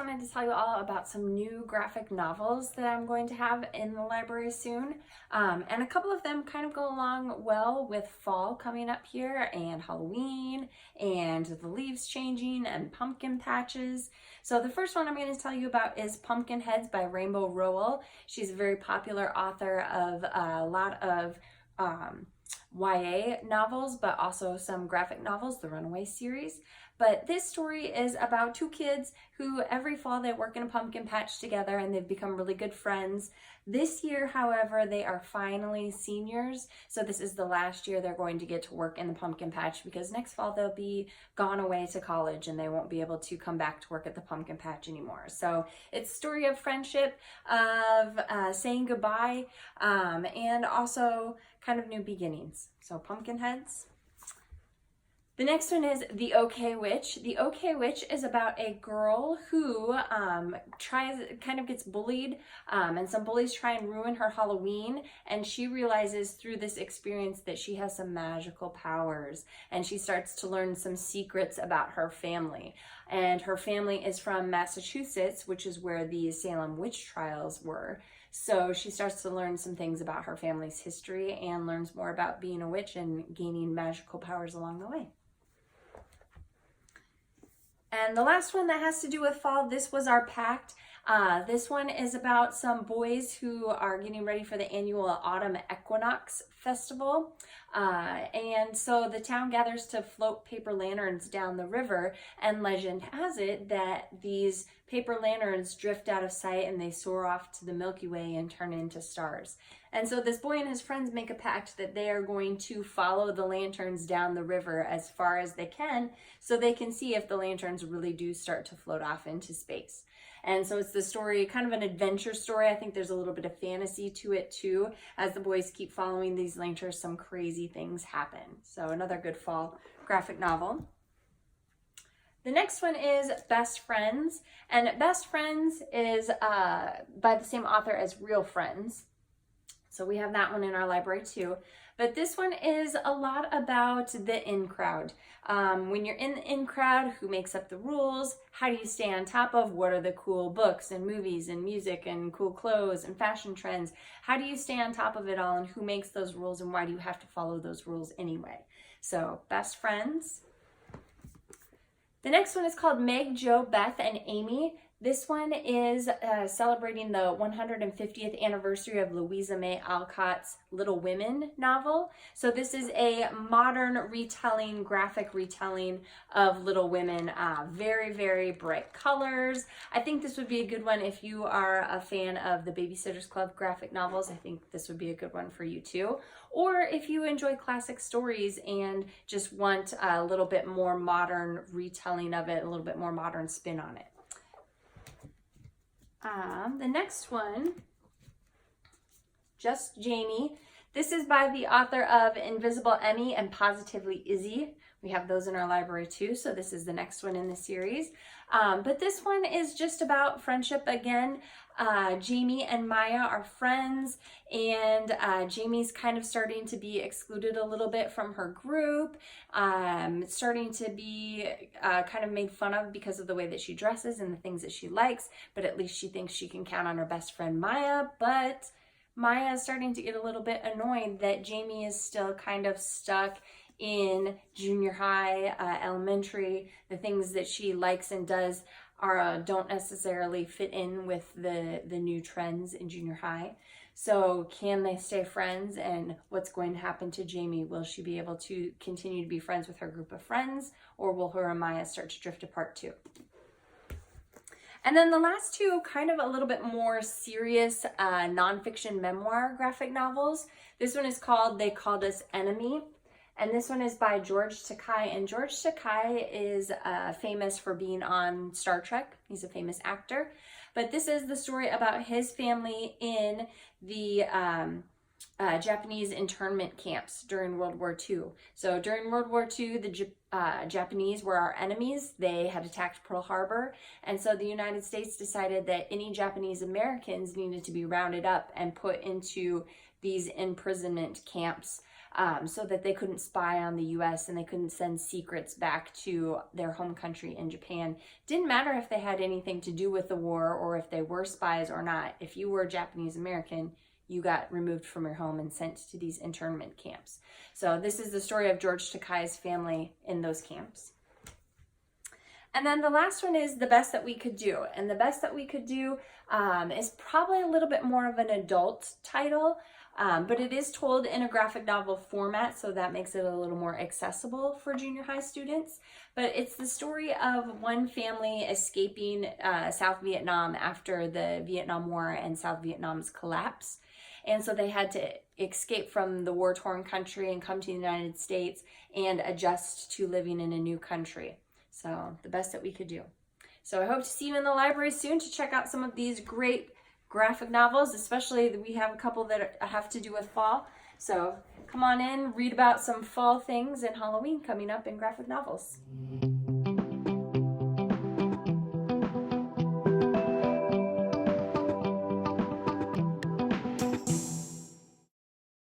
wanted to tell you all about some new graphic novels that I'm going to have in the library soon. And a couple of them kind of go along well with fall coming up here and Halloween and the leaves changing and pumpkin patches. So the first one I'm going to tell you about is Pumpkin Heads by Rainbow Rowell. She's a very popular author of a lot of YA novels, but also some graphic novels, the Runaway series. But this story is about two kids who every fall they work in a pumpkin patch together and they've become really good friends. This year, however, they are finally seniors. So this is the last year they're going to get to work in the pumpkin patch because next fall they'll be gone away to college and they won't be able to come back to work at the pumpkin patch anymore. So it's a story of friendship, of saying goodbye, and also kind of new beginnings. So Pumpkin Heads. The next one is The OK Witch. The OK Witch is about a girl who kind of gets bullied, and some bullies try and ruin her Halloween, and she realizes through this experience that she has some magical powers, and she starts to learn some secrets about her family. And her family is from Massachusetts, which is where the Salem witch trials were. So she starts to learn some things about her family's history and learns more about being a witch and gaining magical powers along the way. And the last one that has to do with fall, This Was Our Pact. This one is about some boys who are getting ready for the annual Autumn Equinox Festival. And so the town gathers to float paper lanterns down the river, and legend has it that these paper lanterns drift out of sight and they soar off to the Milky Way and turn into stars. And so this boy and his friends make a pact that they are going to follow the lanterns down the river as far as they can so they can see if the lanterns really do start to float off into space. And so it's the story, kind of an adventure story. I think there's a little bit of fantasy to it too. As the boys keep following these lanterns, some crazy things happen. So another good fall graphic novel. The next one is Best Friends. And Best Friends is by the same author as Real Friends. So we have that one in our library too. But this one is a lot about the in crowd. When you're in the in crowd, who makes up the rules? How do you stay on top of what are the cool books and movies and music and cool clothes and fashion trends? How do you stay on top of it all, and who makes those rules, and why do you have to follow those rules anyway? So Best Friends. The next one is called Meg, Jo, Beth, and Amy. This one is celebrating the 150th anniversary of Louisa May Alcott's Little Women novel. So this is a modern retelling, graphic retelling of Little Women. Very, very bright colors. I think this would be a good one if you are a fan of the Babysitter's Club graphic novels. I think this would be a good one for you too. Or if you enjoy classic stories and just want a little bit more modern retelling of it, a little bit more modern spin on it. The next one, Just Jamie. This is by the author of Invisible Emmy and Positively Izzy. We have those in our library too, so this is the next one in the series. But this one is just about friendship again. Jamie and Maya are friends, and Jamie's kind of starting to be excluded a little bit from her group, starting to be kind of made fun of because of the way that she dresses and the things that she likes, but at least she thinks she can count on her best friend Maya. But Maya is starting to get a little bit annoyed that Jamie is still kind of stuck in junior high, elementary. The things that she likes and does don't necessarily fit in with the new trends in junior high. So can they stay friends, and what's going to happen to Jamie? Will she be able to continue to be friends with her group of friends, or will her and Maya start to drift apart too? And then the last two, kind of a little bit more serious nonfiction memoir graphic novels. This one is called They Called Us Enemy. And this one is by George Takei. And George Takei is famous for being on Star Trek. He's a famous actor. But this is the story about his family in the Japanese internment camps during World War II. So during World War II, the Japanese were our enemies. They had attacked Pearl Harbor. And so the United States decided that any Japanese Americans needed to be rounded up and put into these imprisonment camps so that they couldn't spy on the US and they couldn't send secrets back to their home country in Japan. Didn't matter if they had anything to do with the war or if they were spies or not. If you were a Japanese American, you got removed from your home and sent to these internment camps. So this is the story of George Takei's family in those camps. And then the last one is The Best That We Could Do. And The Best That We Could Do is probably a little bit more of an adult title, but it is told in a graphic novel format, so that makes it a little more accessible for junior high students. But it's the story of one family escaping South Vietnam after the Vietnam War and South Vietnam's collapse. And so they had to escape from the war-torn country and come to the United States and adjust to living in a new country. So The Best That We Could Do. So I hope to see you in the library soon to check out some of these great graphic novels, especially we have a couple that have to do with fall. So come on in, read about some fall things and Halloween coming up in graphic novels.